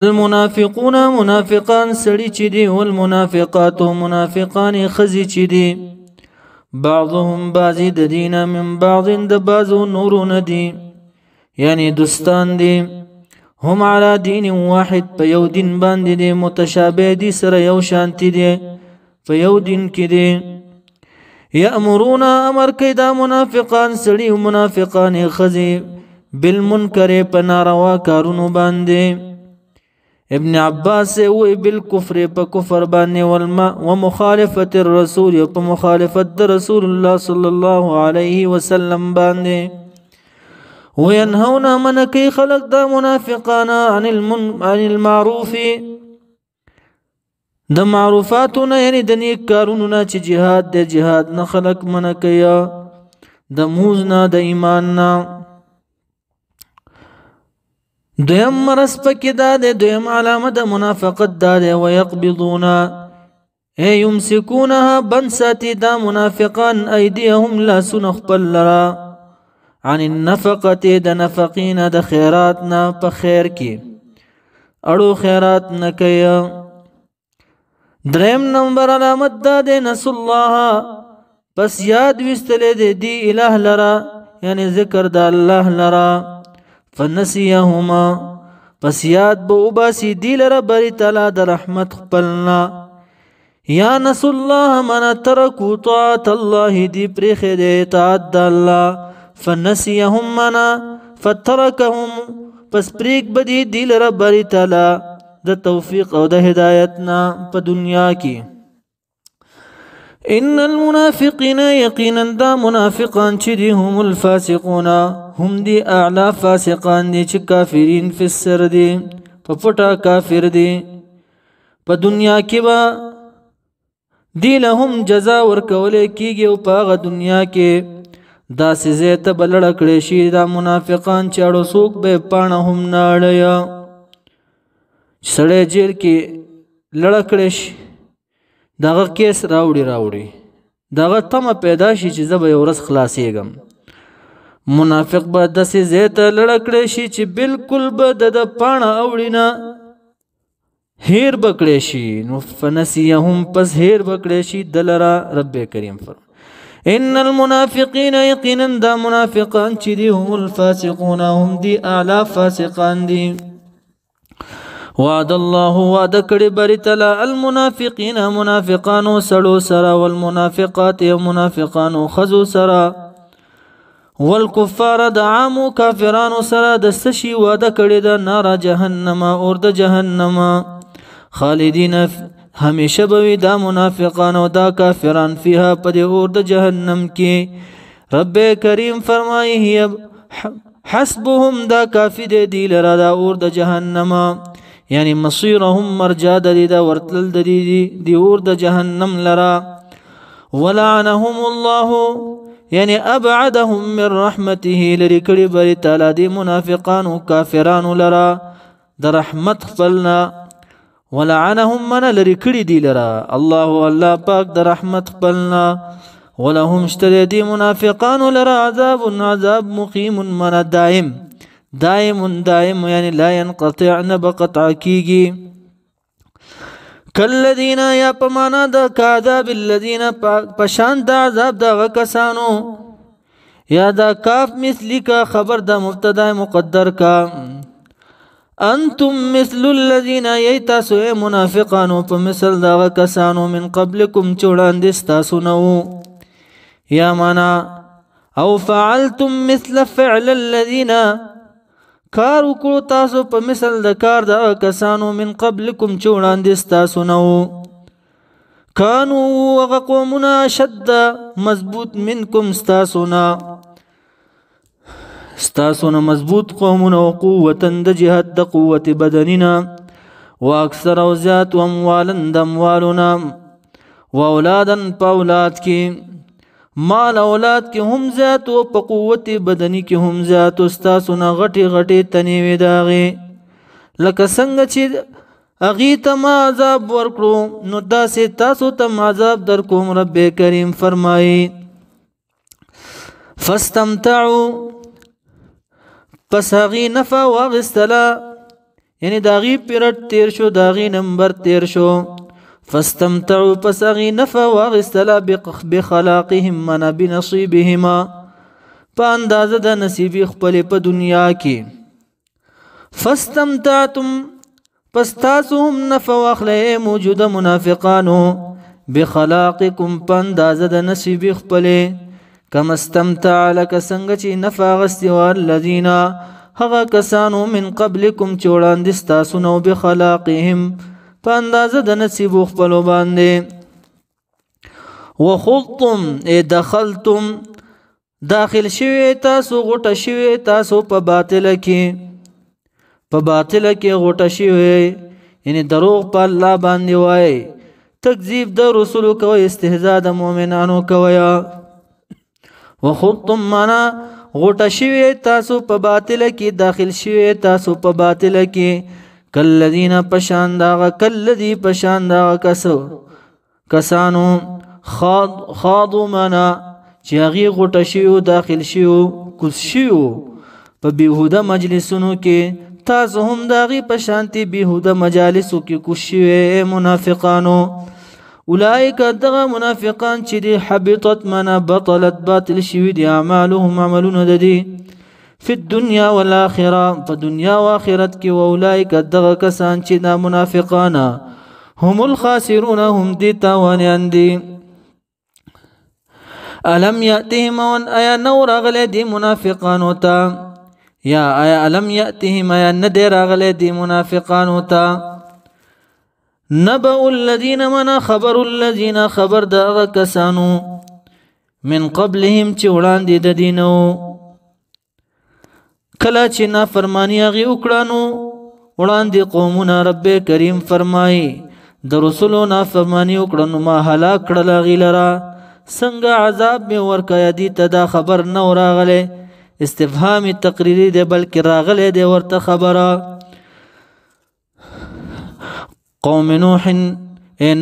المنافقون منافقان سړي چې دي والمنافقات منافقان خزي چې دي بعضهم بعضی د دین من بعض د بعضو نورون دي یعنی دوستان دي هم على دین واحد په یو دین باندې دي متشابه دي سره یو شانتی دي په یو دین کې دي یامرون امر کوي دا منافقان سړي او منافقان خزي بالمنکر په ناروا کارونو باندې ابن عباس وی بالکفر په کفر باندې ومخالفت الرسول په مخالفت رسول الله صلی الله علیه وسلم باندې وینهون من کی خلق دا منافقان عن المعروف د معروفاتونه یعنی د نیک کارونو نه چې jihad د jihad نه خلق من کیا د موز نه د ایمان نه دویم مرس پکی داده دویم علامه د منافقت داده ويقبضون ای یمسکونها بنساتی دا منافقان ایدیهم لا سنخبل لرا عن النفقت د نفقین د خیراتنا په خیر کی اړو خیرات نکیا دریم نمبر علامت داده نس الله پس یاد وستله دی الہ لرا یعنی ذکر د الله لرا فنسيهما پس یاد بو باسی دی لره بری تعالی د رحمت خپلنا یا نس الله من ترکو طاعت الله دی پرخ دی اطاعت د الله فنسيهم منا فترکهم پس پریک بدی دی لره بری تعالی د توفیق او د هدایتنا په دنیا کې ان المنافقین یقینا دا منافقان چې دي هم الفاسقون هم دي اعلى فاسقان دي چې کافرین فی السر دي په پټه کافر دي په دنیا کې با دی لهم جزاء ورکول کیږي او په هغه دنیا کې دا سزا ته بلړ کړي شي دا منافقان چې اړو سوق به پانه هم ناړیا سړی جیل کې لړ کړي شي دغه کیس راوړي دغه تمه پیدا شي چې زه به یو ورځ خلاصېږم منافق به داسې ځای ته لړ کړی شي چې بالکل به د پاڼه اوړي نه هیر به کړی شي نو فنسیهم پس هیر به کړی شي دلره رب کریم فرمایي ان المنافقین یقینا دا منافقان چې دي هم الفاسقون هم دي اعلی فاسقان دي وعد الله وعد کړي بری تعالی المنافقین منافقانو سړو سره والمنافقات منافقانو خذو سره والکفار دعامو کافرانو سره د سشي وعده کړي د نار جهنم اور د جهنم خالدین همیشه بوي دا منافقان او دا کافران فيها په اور د جهنم کې رب کریم فرمایي هي حسبهم دا کافی دی لرا دا اور د جهنم یعنی مصيرهم مرجع د دې دا ورتل د دې دی اور د جهنم لرا ولعنهم الله یعنی ابعدهم من رحمته لری کړي بری تعالی دی منافقان او کافران لرا د رحمت خپلنا ولعنهم من لری کړي دی لرا الله پاک د رحمت خپلنا ولهم اشتري دی منافقان لرا عذاب مقيم من دائم یعنی لا ينقطع نبقطع کیږي کالذین یا پمانا د کاذاب الذین پشان د عذاب د کسانو یا د کاف مثلی کا خبر د مبتدا مقدر کا انتم مثل الذین یتاسو منافقانو په مثل د کسانو من قبلکم چوڑاند استاسو نو یا معنا او فعلتم مثل فعل الذین کار وکړو تاسو په مثل د کار د کسانو من قبلکم چوڑاند استاسو نو کانو وقومنا شد مضبوط منکم استاسونا مضبوط قومنا وقوة د جهاد د قوت بدننا واکثر او زیات اموالا د اموالنا واولادا پاولاد کی مال اولاد کې هم زیات او په قوت بدني کې هم زیات استاسو نه غټي تنوي داغي لکه څنګه چې اغي ته عذاب ورکړو نو داسې تاسو ته عذاب در کوم رب کریم فرمایي فاستمتعوا پس هغی نفع واغستلا یعنی داغي پیرټ تیر شو داغي نمبر تیر شو فاستمتعوا پس اغي نفع واغستلا بخلاقهم من بنصيبهما په اندازه د نصیبی خپل په دنیا کې فاستمتعتم پس تاسو هم نفع واخلئ موجوده منافقانو بخلاقکم په اندازه د نصیبی خپل کما استمتع لك څنګه چې نفع غستي والذین هغه کسانو من قبلکم چې وړاندې ستاسو نو بخلاقهم په اندازه د نصیب خپل باندې وخلتم دخلتم داخل شوی تاسو غټه شوی تاسو په باطل کې غټه شوی یعنی دروغ په الله باندې وای تکذیب د رسول کوي استهزاء د مؤمنانو کوي وخلتم معنا غټه شوی تاسو په باطل کې داخل شوی تاسو په باطل کې کلذین کلذی پشاندا کسانو خاضوا منا چې هغه غټه شیو داخل شیو کوس شیو په بیهوده مجلسونو کې تاسو هم داغي په شانتي بیهوده مجالسو کې کوس شیو منافقانو اولئک دغه منافقان چې دي حبطت منا بطلت باطل شیو دي اعمالهم عملون ددي فی الدنیا والآخرة په دنیا او آخرت کې اولئک دغه کسان چې دا منافقان هم الخاسرون هم دي تاوانیان دي الم یاتهم وان ایا نور غله دي منافقان وتا یا ایا الم یاتهم ایا ندر غله دي منافقان وتا نبأ الذين من خبر الذين خبر دغه کسانو من قبلهم چې وړاندې د دینو کله چې نافرمانی هغه وکړانو وړاندې قومونه رب کریم فرمایي د رسولو نافرمانی وکړنو ما هلاک کړل غیلرا څنګه عذاب می ورکیا دي ته دا خبر نه راغله استفهام تقریری دی بلکې راغله دی ورته خبره قوم نوح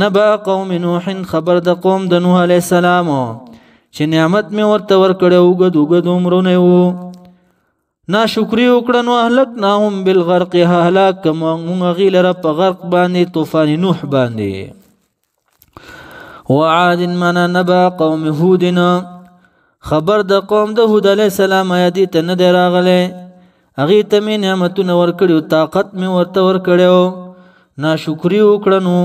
نبأ قوم نوح خبر د قوم د نوح علی السلام چې نعمت می ورته ورکړو وګد عمرونه وو ناشکری وکړنو اهلکناهم بالغرق هلاک موږ غیلره په غرق باندې طوفان نوح باندې وعاد من نبأ قوم هود خبر د قوم د هود علی السلام یادی ته نه دراغله اغه ته می نعمتونه ورکړو طاقت می ورته ورکړو ناشکری وکړنو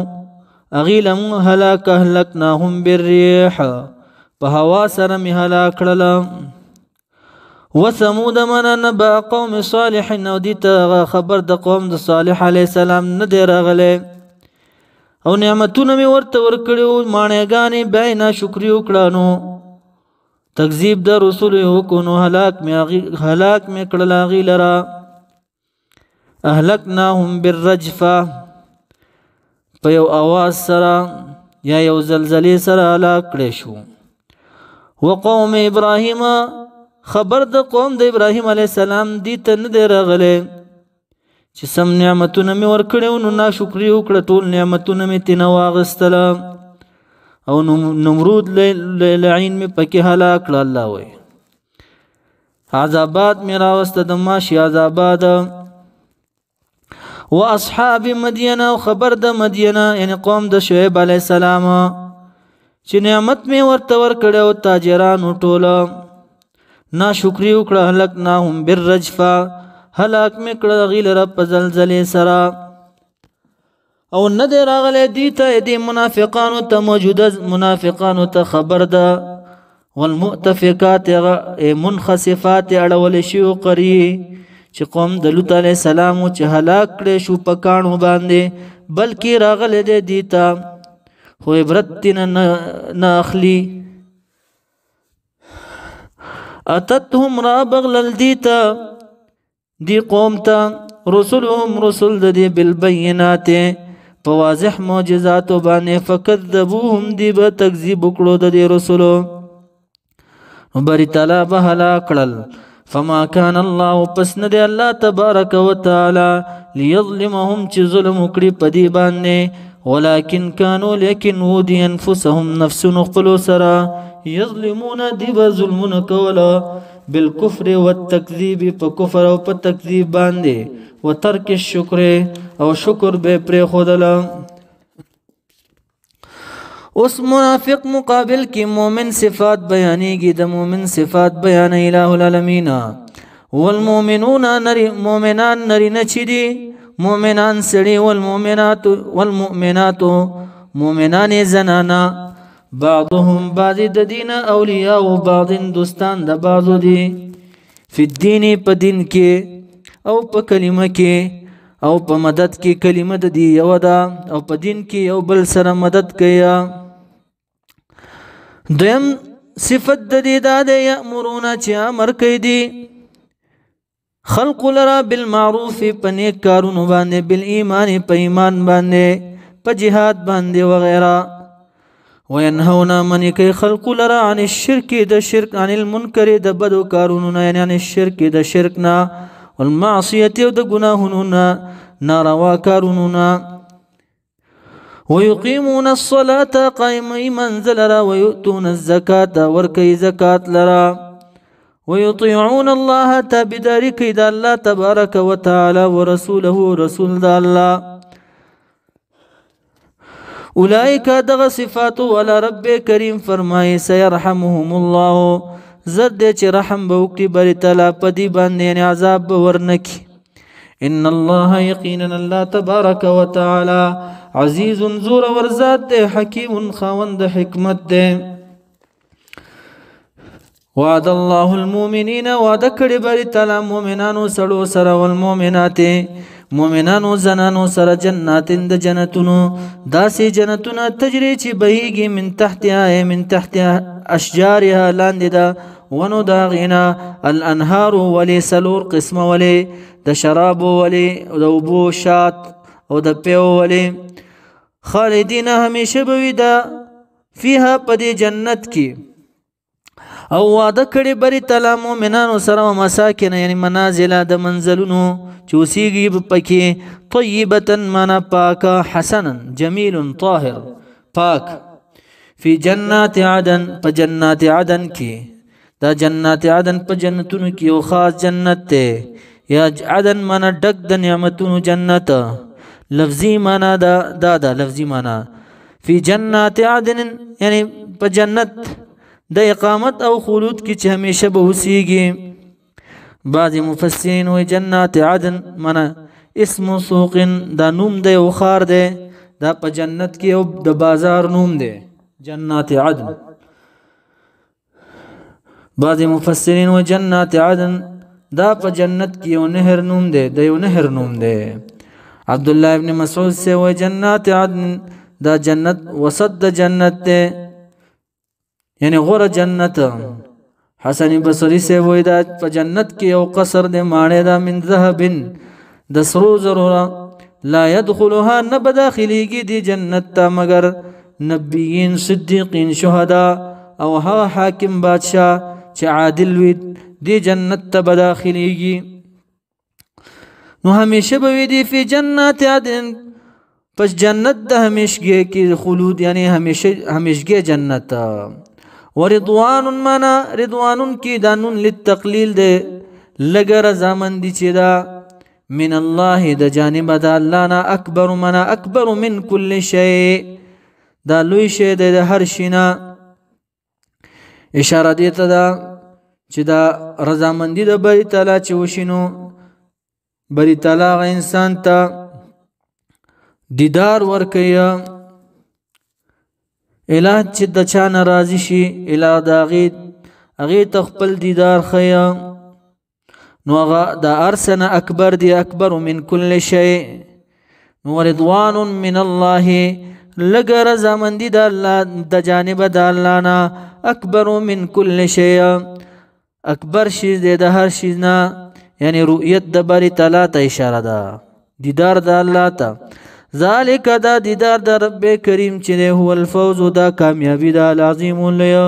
اغه لم هلاکناهم بالريح په هوا سره می هلاک کړل وثمود من نبأ قوم صالح نو دي خبر د قوم د صالح علی السلام نه دی راغله او نعمتونه می ورته ورکړو مانېګانی بینا شکر وکړانو تکذیب د رسول وکونو هلاک می کړل غی لرا اهلکناهم بالرجفه په یو आवाज سره یا یو زلزلې سره هلاک کړي شو وقوم ابراهیم خبر د قوم د ابراهیم علی السلام دي ته نه دی راغله چې سم نعمتونه می ورکړو نو ناشکری وکړه ټول نعمتونه می تنه واغستل او نمرود لعین می پکې هلاک کړ الله وای عذابات می راوست د ماشي عذابات واصحاب مدین او خبر د مدین یعنی قوم د شعیب علی السلام چې نعمت می ورته ورکړو تاجرانو ټوله ناشکری وکړه هلکناهم بالرجفه هلاک می کړه غیلره په زلزلې سره او نه دی راغلی دی ته دی منافقانو ته موجوده منافقانو ته خبر ده والمؤتفقات منخسفات اړول شي قری چې قوم د لوط علی السلام چې هلاک کړي شو په کانو باندې بلکې راغلی دی ته خو عبرت نه اخلي اتتهم را بغلل دیتا دی قوم تا رسولهم رسول دی بالبینات په واضح معجزات باندې فکذبوهم دی به تکذیب وکړو د رسولو بری تعالی به هلاک کړل فما كان الله پس نه دی الله تبارک وتعالى ليظلمهم چې ظلم وکړي په دی باندې ولكن كانوا لكن ودي انفسهم نفس خپل سره یظلمون دی به ظلمون کولا بالکفر والتکذیب په کفر او په تکذیب باندې وترک الشکر او شکر به پر خودله. اوس منافق مقابل کې مؤمن صفات بیانېږي. د مؤمن صفات بیان الہ العالمین. والمؤمنون مؤمنان نرینه چې دي مؤمنان سړي والمؤمنات مؤمنان زنانا بعضهم بعض د دین اولیاء او بعض دوستان د بعضو دي فی الدین په دین کې او په کلمه کې او په مدد کې. کلمه د دی یو ده او په دین کې یو بل سره مدد کوي. دویم صفت د دې دا ده یامرون چې امر کوي دي خلق لرا بالمعروف په نیک کارونو باندې بالایمان په ایمان باندې په جهاد باندې وغیرہ. وینهون من کوي خلق لرا عن الشرك د شرک عن المنکر د بدو کارونو نه یعنی عن الشرك د شرک نه والمعصیه او د گناهونو نه ناروا کارونو نه. ويقيمون الصلاة قائمي منزل لرا ويؤتون الزكاة وركي زكاة لرا ويطيعون الله تابداري كيد الله تبارك وتعالى ورسوله رسول الله. اولئك دغ صفات ولا رب کریم فرمای سيرحمهم الله زد چې رحم به وکړي بری تعالی پدی باندې یعنی عذاب ورنکي. ان الله یقینا الله تبارك وتعالى عزیز زور ورزاد ده حکیم خاوند حکمت ده. وعد الله المؤمنین وعد کړي بری تعالی مؤمنانو سړو سره والمؤمنات مؤمنانو زنانو سره جناتین د جنتونو داسې جنتونه تجری چې بهيږي من تحتها اشجارها لاندې دا ونو دا غینا الانهار ولی سلور قسم ولی د شراب ولی د اوبو شات او د پیو ولی خالدین همیشه بوي دا فيها پدې جنت کې. او وعده کړي بری تعالی مؤمنانو سره مساکن یعنی منازل د منزلونو چوسیږي پکې طیبه معنا پاکه حسنا جمیل طاهر پاک فی جنات عدن په جنات عدن کې. دا جنات عدن په جنتونو کې یو خاص جنت ته یا عدن معنا ډک د نعمتونو جنت. لفظی معنا دا لفظی معنا فی جنات عدن یعنی په جنت د اقامت او خلود کی چې همیشه به وسیږي. بعض مفسرین و جنات عدن معنا اسم سوق دا نوم دی او خار دی دا په جنت کې او د بازار نوم دی جنات عدن. بعض مفسرین و جنات عدن دا په جنت کې یو نهر نوم دی د یو نهر نوم دی. عبد الله ابن مسعود سے و جنات عدن دا جنت وسط د جنت دی یعنی غور جنت. حسن بصری سے وای دا په جنت کې یو قصر د ماڼه دا من ذهب د سرو ضرورا لا يدخلها نبداخليږي دی جنت ته مگر نبیین صدیقین شهدا او ها حاکم بادشاہ چې عادل وي دی جنت ته بداخليږي. نو همیشه به دی فی جنات عدن پس جنت د همیشګي کې خلود یعنی همیشګي جنت. ورضوان منا رضوان کی دانون للتقلیل ده لګر زمن دي چې دا من الله د جانب د الله نه اکبر منا اکبر من کل شیء دا لوی شی د هر شینا. اشاره دې ته دا چې دا رضامندی د بری تعالی چې وشینو بری تعالی غ انسان ته دیدار ورکیا الہ چې د چا ناراضي شي الہ داغي هغه تخپل دیدار خیا. نو هغه د ارسنه اکبر دی اکبر من کل شیء. نو رضوان من الله لګر زمندی د الله د جانب د الله نه اکبر من کل شیء اکبر شی د هر شی نه یعنی رؤیت د بری تعالی ته اشاره ده دیدار د الله ته. ذالک دا دیدار د رب کریم چې هو الفوز دا کامیابی دا العظیم لیا.